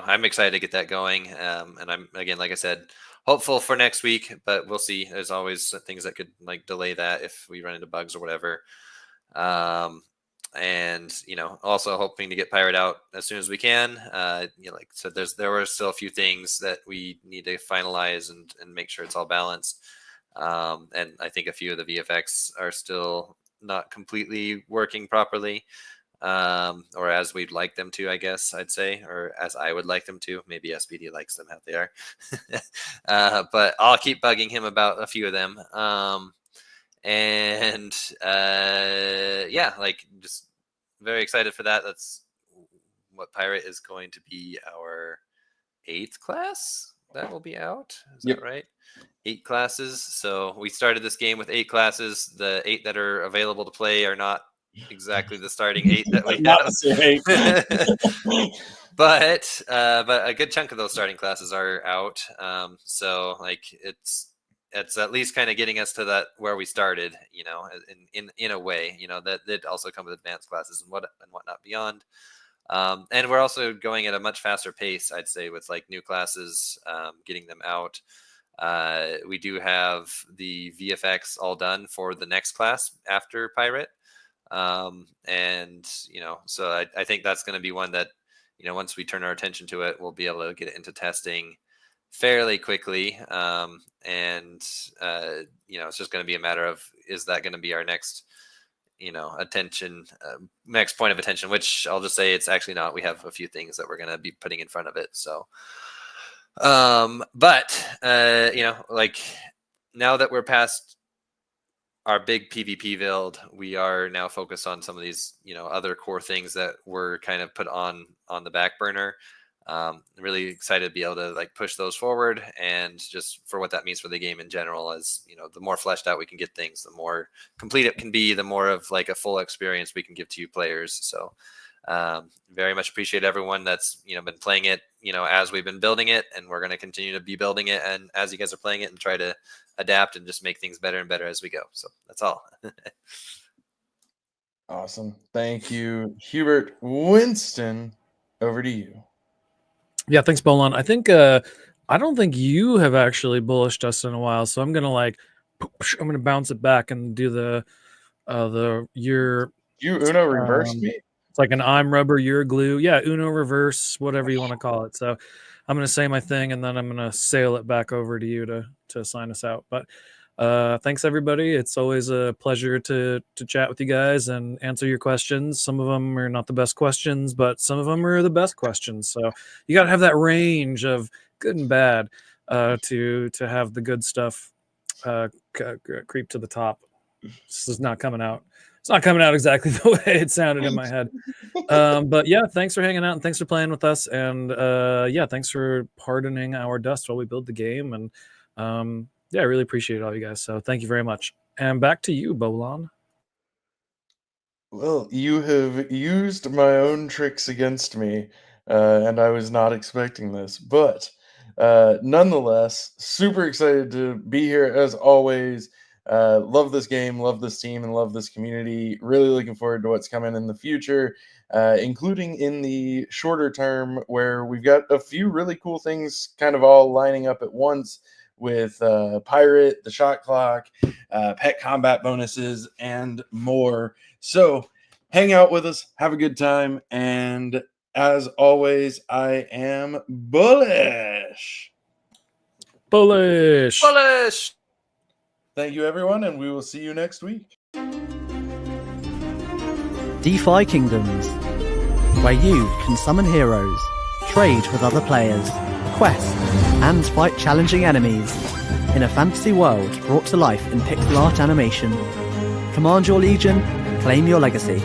I'm excited to get that going. And I'm, again, like I said, hopeful for next week, but we'll see. There's always things that could like delay that if we run into bugs or whatever. And, also hoping to get Pirate out as soon as we can. So there were still a few things that we need to finalize and make sure it's all balanced. And I think a few of the VFX are still not completely working properly. Or as we'd like them to, I guess I'd say, or as I would like them to. Maybe SBD likes them how they are. But I'll keep bugging him about a few of them. Just very excited for that. That's what Pirate is going to be our 8th class that will be out. Is that right? 8 classes. So we started this game with 8 classes. The 8 that are available to play are not exactly the starting 8 that we have. but a good chunk of those starting classes are out. So like it's at least kind of getting us to that where we started, in a way, that did also come with advanced classes and whatnot beyond. And we're also going at a much faster pace, I'd say, with like new classes, getting them out. We do have the VFX all done for the next class after Pirate. So I think that's going to be one that, once we turn our attention to it, we'll be able to get it into testing fairly quickly. It's just going to be a matter of, is that going to be our next, attention, next point of attention, which I'll just say it's actually not. We have a few things that we're going to be putting in front of it. So, now that we're past our big PvP build, we are now focused on some of these, other core things that were kind of put on the back burner. Really excited to be able to like push those forward, and just for what that means for the game in general. As the more fleshed out we can get things, the more complete it can be, the more of like a full experience we can give to you players. So very much appreciate everyone that's been playing it as we've been building it, and we're going to continue to be building it, and as you guys are playing it, and try to adapt and just make things better and better as we go. So that's all. Awesome. Thank you, Hubert. Winston, over to you. Yeah, thanks, Bolon. I think I don't think you have actually bullished us in a while, so I'm gonna bounce it back and do the your Uno reversed me. It's like an I'm rubber, you're glue. Yeah, Uno reverse, whatever you want to call it. So I'm going to say my thing, and then I'm going to sail it back over to you to sign us out. But thanks, everybody. It's always a pleasure to chat with you guys and answer your questions. Some of them are not the best questions, but some of them are the best questions. So you got to have that range of good and bad to have the good stuff creep to the top. This is not coming out. It's not coming out exactly the way it sounded in my head. But yeah, thanks for hanging out and thanks for playing with us. And yeah, thanks for pardoning our dust while we build the game. And yeah, I really appreciate all you guys. So thank you very much. And back to you, Bolan. Well, you have used my own tricks against me, and I was not expecting this. But nonetheless, super excited to be here as always. Love this game, love this team, and love this community. Really looking forward to what's coming in the future, including in the shorter term where we've got a few really cool things kind of all lining up at once with Pirate, the Shot Clock, pet combat bonuses, and more. So hang out with us, have a good time, and as always, I am bullish. Bullish. Bullish. Thank you, everyone, and we will see you next week. DeFi Kingdoms, where you can summon heroes, trade with other players, quest, and fight challenging enemies in a fantasy world brought to life in pixel art animation. Command your legion, claim your legacy.